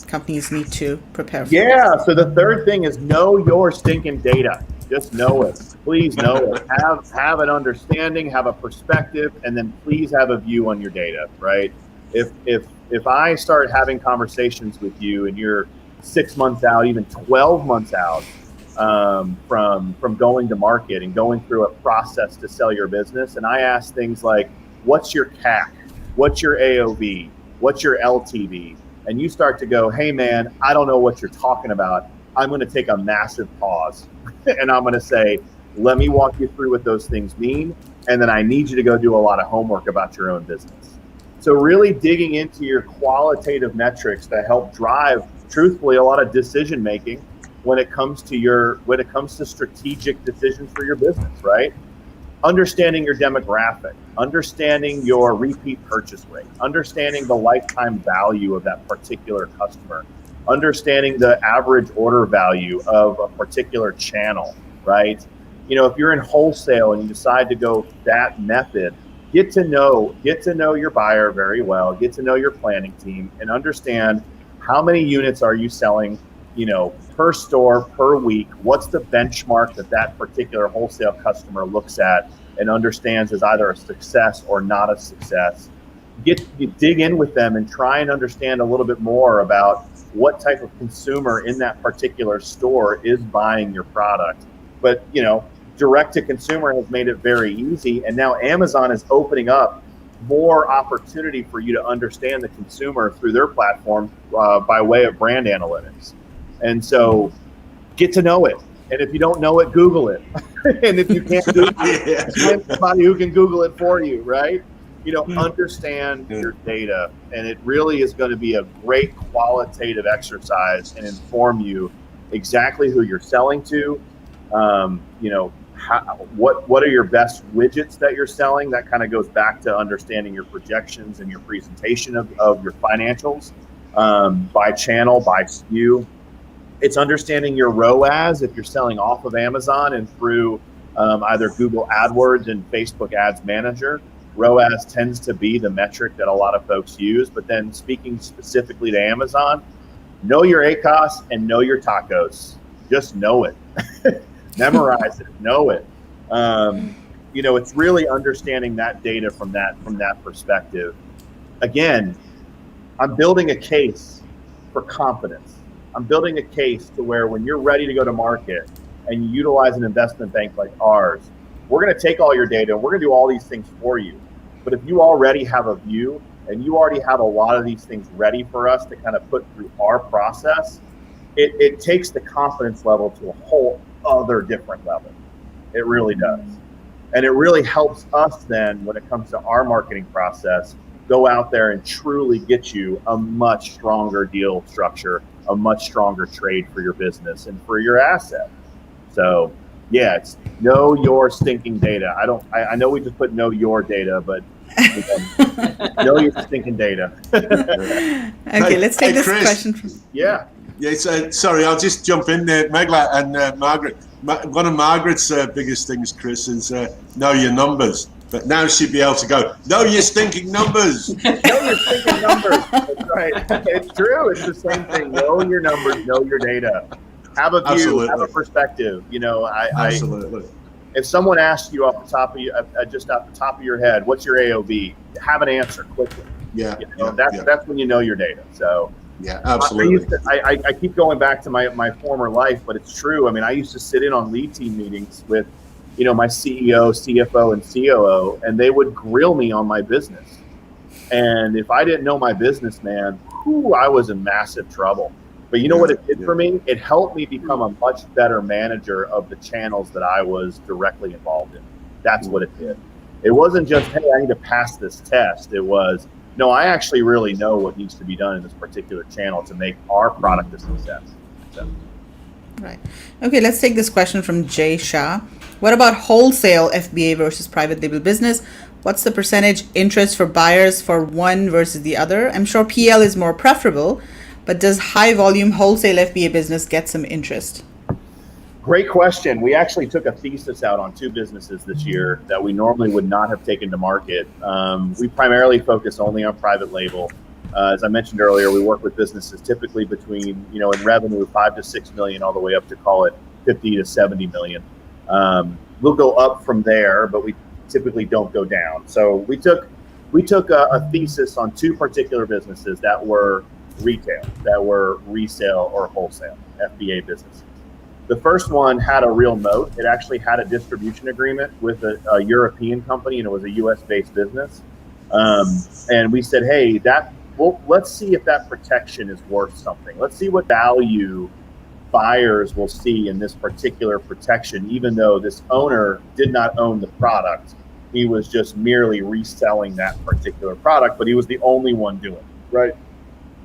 companies need to prepare for? Yeah, so the third thing is know your stinking data. Just know it. Please know it. Have an understanding, have a perspective, and then please have a view on your data, right? If I start having conversations with you and you're 6 months out, even 12 months out from going to market and going through a process to sell your business, and I ask things like, what's your CAC? What's your AOV? What's your LTV? And you start to go, hey man, I don't know what you're talking about. I'm going to take a massive pause and I'm going to say, let me walk you through what those things mean. And then I need you to go do a lot of homework about your own business. So really digging into your qualitative metrics that help drive, truthfully, a lot of decision making when it comes to strategic decisions for your business, right? Understanding your demographic, understanding your repeat purchase rate, understanding the lifetime value of that particular customer, understanding the average order value of a particular channel, right? If you're in wholesale and you decide to go that method, get to know your buyer very well, get to know your planning team, and understand how many units are you selling, per store, per week. What's the benchmark that particular wholesale customer looks at and understands as either a success or not a success? You dig in with them and try and understand a little bit more about what type of consumer in that particular store is buying your product. But, direct to consumer has made it very easy. And now Amazon is opening up more opportunity for you to understand the consumer through their platform by way of brand analytics. And so get to know it. And if you don't know it, Google it. And if you can't Google it, find somebody who can Google it for you, right? Understand your data. And it really is going to be a great qualitative exercise and inform you exactly who you're selling to. What are your best widgets that you're selling? That kind of goes back to understanding your projections and your presentation of your financials by channel, by SKU. It's understanding your ROAS if you're selling off of Amazon and through either Google AdWords and Facebook Ads Manager. ROAS tends to be the metric that a lot of folks use. But then speaking specifically to Amazon, know your ACOS and know your tacos. Just know it. Memorize it. Know it. It's really understanding that data from that perspective. Again, I'm building a case for confidence. I'm building a case to where when you're ready to go to market and you utilize an investment bank like ours, we're going to take all your data and we're going to do all these things for you. But if you already have a view and you already have a lot of these things ready for us to kind of put through our process, it takes the confidence level to a whole other different level. It really does. And it really helps us then when it comes to our marketing process, go out there and truly get you a much stronger deal structure, a much stronger trade for your business and for your asset. So yeah, it's know your stinking data. I know we just put know your data, but know your stinking data. Okay, let's take this Chris. question from. Yeah, sorry, I'll just jump in there. Megla and Margaret. One of Margaret's biggest things, Chris, is know your numbers. But now she'd be able to go, know your stinking numbers. Know your stinking numbers. That's right. It's true. It's the same thing. Know your numbers. Know your data. Have a view. Absolutely. Have a perspective. Absolutely. If someone asks you off the top of your head, what's your AOV? Have an answer quickly. That's when you know your data. So yeah, absolutely. I keep going back to my former life, but it's true. I mean, I used to sit in on lead team meetings with, my CEO, CFO, and COO, and they would grill me on my business. And if I didn't know my business, man, I was in massive trouble. But you know what it did for me? It helped me become a much better manager of the channels that I was directly involved in. That's what it did. It wasn't just, hey, I need to pass this test. It was, no, I actually really know what needs to be done in this particular channel to make our product a success. So. Right. Okay, let's take this question from Jay Shah. What about wholesale FBA versus private label business? What's the percentage interest for buyers for one versus the other? I'm sure PL is more preferable, but does high volume wholesale FBA business get some interest? Great question. We actually took a thesis out on 2 businesses this year that we normally would not have taken to market. We primarily focus only on private label. As I mentioned earlier, we work with businesses typically between, in revenue, 5 to 6 million, all the way up to call it 50 to 70 million. We'll go up from there, but we typically don't go down. So we took a thesis on 2 particular businesses that were retail, that were resale or wholesale FBA businesses. The first one had a real moat. It actually had a distribution agreement with a European company, and it was a US-based business. And we said, hey, let's see if that protection is worth something. Let's see what value buyers will see in this particular protection, even though this owner did not own the product. He was just merely reselling that particular product, but he was the only one doing it, right?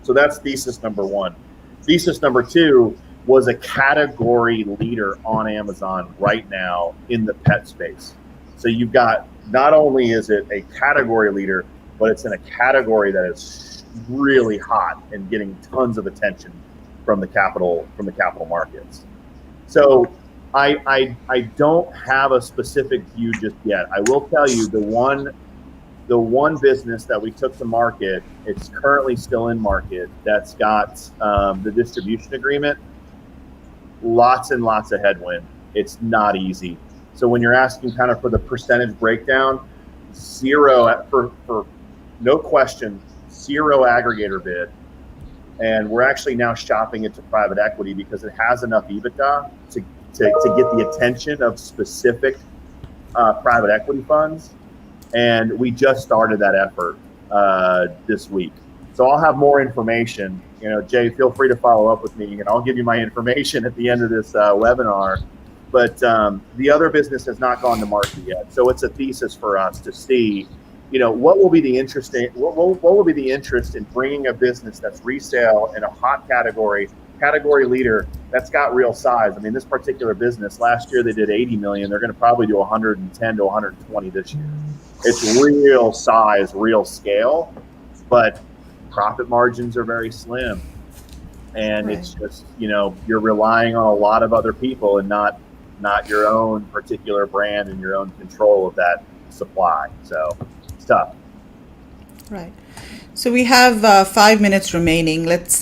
So that's thesis number 1. Thesis number 2 was a category leader on Amazon right now in the pet space. So you've got, not only is it a category leader, but it's in a category that is really hot and getting tons of attention from the capital markets. So I don't have a specific view just yet. I will tell you the one business that we took to market, it's currently still in market, that's got the distribution agreement. Lots and lots of headwind. It's not easy. So when you're asking kind of for the percentage breakdown, 0 for no question, 0 aggregator bid. And we're actually now shopping it to private equity because it has enough Ebitda to get the attention of specific private equity funds. And we just started that effort this week. So I'll have more information. Jay, feel free to follow up with me, and I'll give you my information at the end of this webinar. But the other business has not gone to market yet, so it's a thesis for us to see, what will be the interest in bringing a business that's resale in a hot category leader that's got real size. I mean, this particular business last year they did 80 million. They're going to probably do 110 to 120 this year. It's real size, real scale, but profit margins are very slim, and right. It's just you're relying on a lot of other people and not your own particular brand and your own control of that supply. So it's tough. Right. So we have 5 minutes remaining. Let's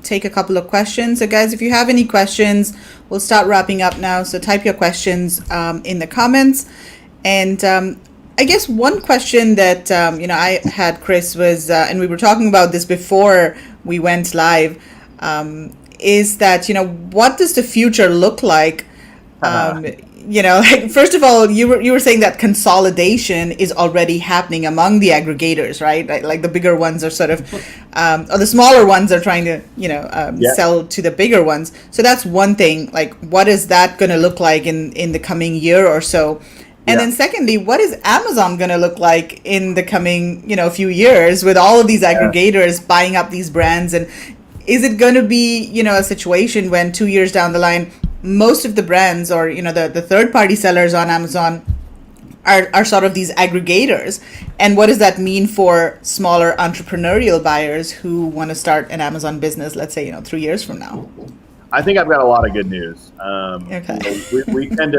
take a couple of questions. So guys, if you have any questions, we'll start wrapping up now. So type your questions in the comments. And I guess one question that I had, Chris, was, and we were talking about this before we went live, is that what does the future look like? First of all, you were saying that consolidation is already happening among the aggregators, right? Like the bigger ones are sort of, or the smaller ones are trying to sell to the bigger ones. So that's one thing. Like, what is that going to look like in the coming year or so? And then secondly, what is Amazon going to look like in the coming, few years with all of these aggregators buying up these brands? And is it going to be, a situation when 2 years down the line, most of the brands or, the third-party sellers on Amazon are sort of these aggregators? And what does that mean for smaller entrepreneurial buyers who want to start an Amazon business, let's say, 3 years from now? I think I've got a lot of good news. Okay. We tend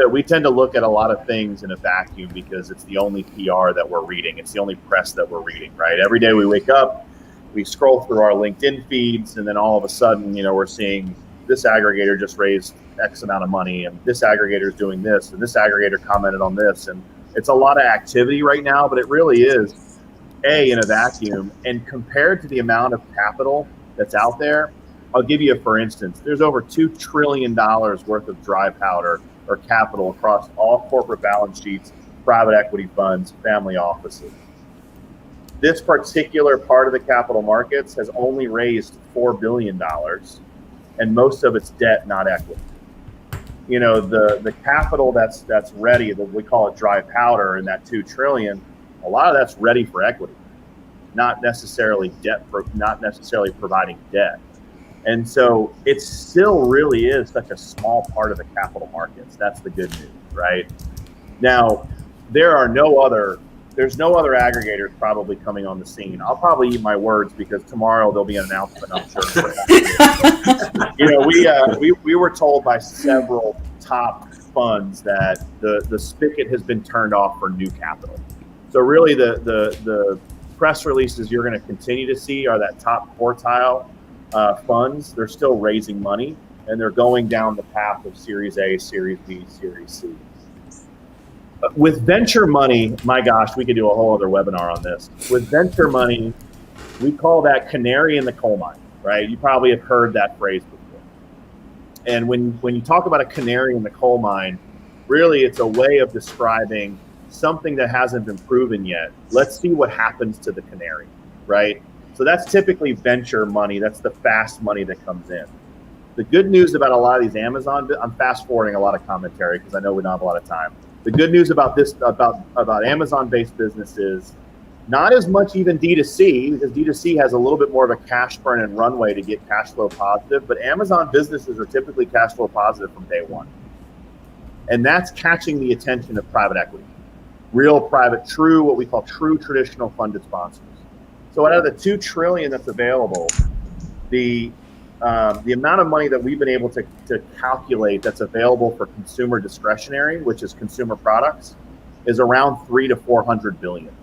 to look at a lot of things in a vacuum because it's the only PR that we're reading. It's the only press that we're reading, right? Every day we wake up, we scroll through our LinkedIn feeds, and then all of a sudden, we're seeing this aggregator just raised X amount of money, and this aggregator is doing this, and this aggregator commented on this, and it's a lot of activity right now. But it really is in a vacuum, and compared to the amount of capital that's out there. I'll give you for instance, there's over $2 trillion worth of dry powder or capital across all corporate balance sheets, private equity funds, family offices. This particular part of the capital markets has only raised $4 billion, and most of it's debt, not equity. You know, the capital that's ready, that we call it dry powder, and that $2 trillion, a lot of that's ready for equity, not necessarily debt, not necessarily providing debt. And so it still really is such a small part of the capital markets. That's the good news, right? Now, there's no other aggregators probably coming on the scene. I'll probably eat my words because tomorrow there'll be an announcement, I'm sure. You know, we were told by several top funds that the spigot has been turned off for new capital. So really the press releases you're going to continue to see are that top quartile funds. They're still raising money, and they're going down the path of Series A, Series B, Series C. With venture money, my gosh, we could do a whole other webinar on this. With venture money, we call that canary in the coal mine, right? You probably have heard that phrase before. And when you talk about a canary in the coal mine, really it's a way of describing something that hasn't been proven yet. Let's see what happens to the canary, right? So that's typically venture money. That's the fast money that comes in. The good news about a lot of these Amazon, I'm fast forwarding a lot of commentary because I know we don't have a lot of time. The good news about this, about Amazon-based businesses, not as much even D2C, because D2C has a little bit more of a cash burn and runway to get cash flow positive, but Amazon businesses are typically cash flow positive from day one. And that's catching the attention of private equity, real private, true, what we call true traditional funded sponsors. So out of the $2 trillion that's available, the amount of money that we've been able to calculate that's available for consumer discretionary, which is consumer products, is around 300 to 400 billion.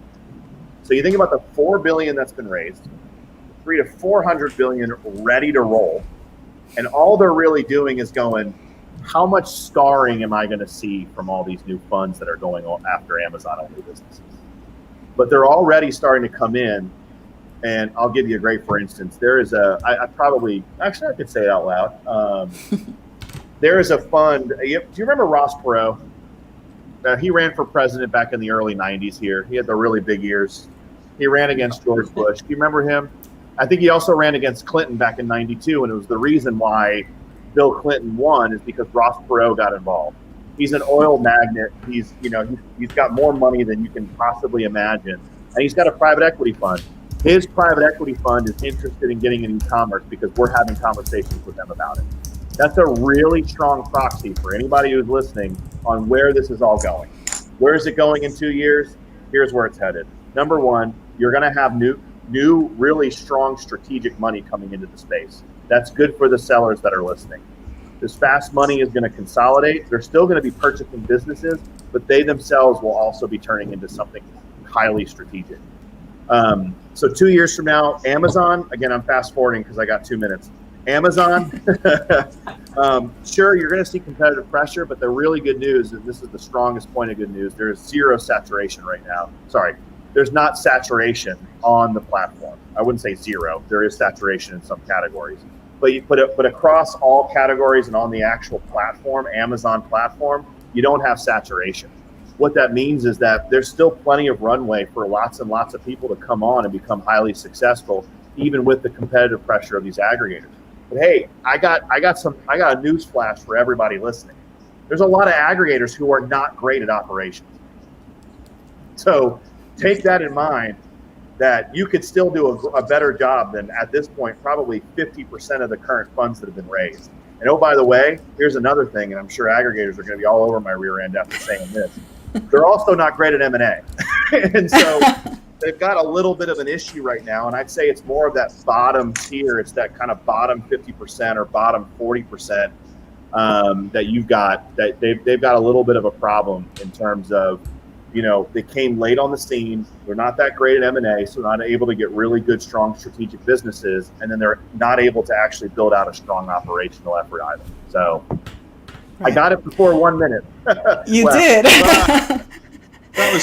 So you think about the 4 billion that's been raised, 3 to 400 billion ready to roll, and all they're really doing is going, how much scarring am I going to see from all these new funds that are going after Amazon-only businesses? But they're already starting to come in. And I'll give you a great, for instance, there is I could say it out loud. There is a fund. Do you remember Ross Perot? He ran for president back in the early 90s here. He had the really big ears. He ran against George Bush. Do you remember him? I think he also ran against Clinton back in 92. And it was the reason why Bill Clinton won is because Ross Perot got involved. He's an oil magnate. He's got more money than you can possibly imagine. And he's got a private equity fund. His private equity fund is interested in getting in e-commerce because we're having conversations with them about it. That's a really strong proxy for anybody who's listening on where this is all going. Where is it going in 2 years? Here's where it's headed. Number one, you're going to have new, really strong strategic money coming into the space. That's good for the sellers that are listening. This fast money is going to consolidate. They're still going to be purchasing businesses, but they themselves will also be turning into something highly strategic. So 2 years from now, Amazon, again, I'm fast forwarding because I got 2 minutes. Amazon, sure, you're going to see competitive pressure, but the really good news, and this is the strongest point of good news, there is zero saturation right now. Sorry, there's not saturation on the platform. I wouldn't say zero. There is saturation in some categories. But across all categories and on the actual platform, Amazon platform, you don't have saturation. What that means is that there's still plenty of runway for lots and lots of people to come on and become highly successful, even with the competitive pressure of these aggregators. But hey, I got a news flash for everybody listening. There's a lot of aggregators who are not great at operations. So take that in mind, that you could still do a better job than, at this point, probably 50% of the current funds that have been raised. And oh, by the way, here's another thing, and I'm sure aggregators are going to be all over my rear end after saying this. They're also not great at M&A. And so they've got a little bit of an issue right now, and I'd say it's more of that bottom tier. It's that kind of bottom 50% or bottom 40% that you've got, that they've got a little bit of a problem in terms of, they came late on the scene. They're not that great at M&A, so they're not able to get really good, strong strategic businesses, and then they're not able to actually build out a strong operational effort either. So right. I got it before 1 minute. You did. That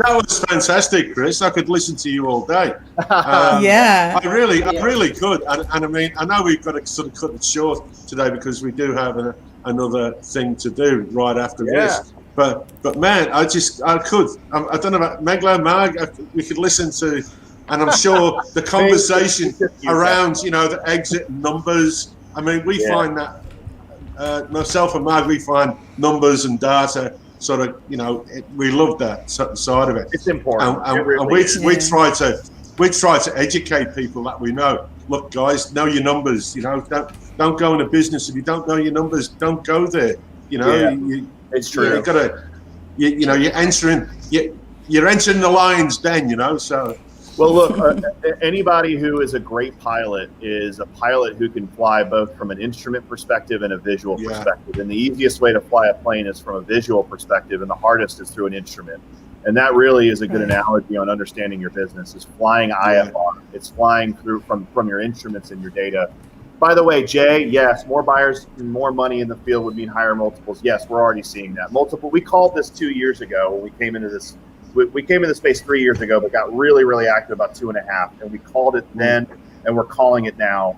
was fantastic, Chris. I could listen to you all day. Yeah. I really could. And I mean, I know we've got to sort of cut it short today because we do have another thing to do right after this. But man, I don't know about Meglo, Marg, we could listen to, and I'm sure the conversation around, the exit numbers. I mean, we find that, myself and Marg, we find numbers and data sort of, we love that side of it. It's important. And we try to educate people that we know. Look, guys, know your numbers. Don't go in a business if you don't know your numbers. Don't go there. It's true. You gotta, you're entering the lines then. So. Well, look, anybody who is a great pilot is a pilot who can fly both from an instrument perspective and a visual perspective. And the easiest way to fly a plane is from a visual perspective, and the hardest is through an instrument. And that really is a good analogy on understanding your business, is flying IFR. It's flying through from your instruments and your data. By the way, Jay, yes, more buyers and more money in the field would mean higher multiples. Yes, we're already seeing that. We called this 2 years ago when we came into this. We came into the space 3 years ago, but got really, really active about 2.5. And we called it then, and we're calling it now.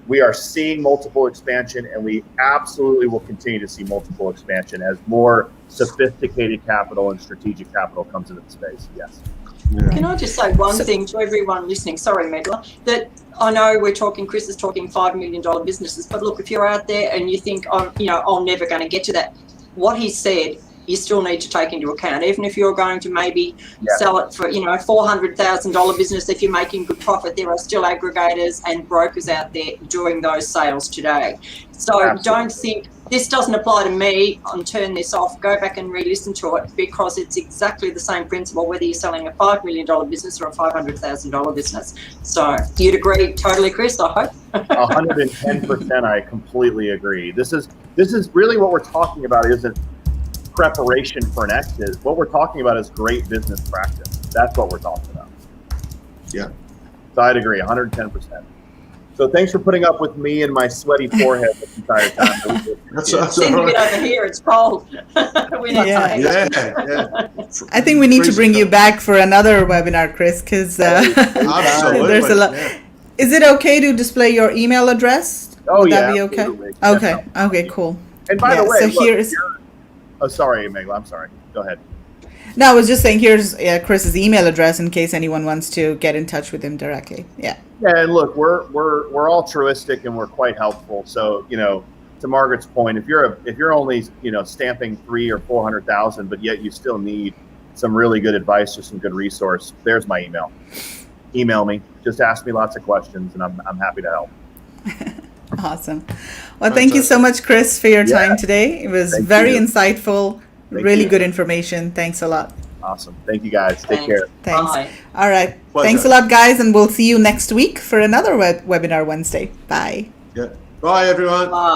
We are seeing multiple expansion, and we absolutely will continue to see multiple expansion as more sophisticated capital and strategic capital comes into the space. Yes. Yeah. Can I just say one thing to everyone listening? Sorry, Megla, that I know Chris is talking $5 million businesses, but look, if you're out there and you think, I'm never going to get to that, what he said, you still need to take into account. Even if you're going to maybe sell it for, $400,000 business, if you're making good profit, there are still aggregators and brokers out there doing those sales today. So don't think this doesn't apply to me and turn this off. Go back and re-listen to it, because it's exactly the same principle whether you're selling a $5 million business or a $500,000 business. So you'd agree totally, Chris, I hope. 110%. I completely agree. This is really what we're talking about. Isn't preparation for an exit. What we're talking about is great business practice. That's what we're talking about. Yeah. So I'd agree 110%. So thanks for putting up with me and my sweaty forehead this entire time. That's Send all right. it over here. It's cold. We need Yeah. I think we need to bring you back for another webinar, Chris, because Absolutely. there's a lot. Yeah. Is it okay to display your email address? Oh, Would yeah. that be okay? Absolutely. Okay. Okay, cool. And by the way, so look, here's. Oh, sorry, Megla. I'm sorry. Go ahead. No, I was just saying, here's Chris's email address in case anyone wants to get in touch with him directly. Yeah. Yeah, and look, we're altruistic and we're quite helpful. So, to Margaret's point, if you're only stamping 300,000 or 400,000, but yet you still need some really good advice or some good resource, there's my email. Email me. Just ask me lots of questions, and I'm happy to help. Awesome. Well, thank you so much, Chris, for your time today. It was very insightful, really good information. Thanks a lot. Awesome. Thank you, guys. Take care. Thanks. Bye. All right. Pleasure. Thanks a lot, guys, and we'll see you next week for another Webinar Wednesday. Bye. Yeah. Bye, everyone. Bye.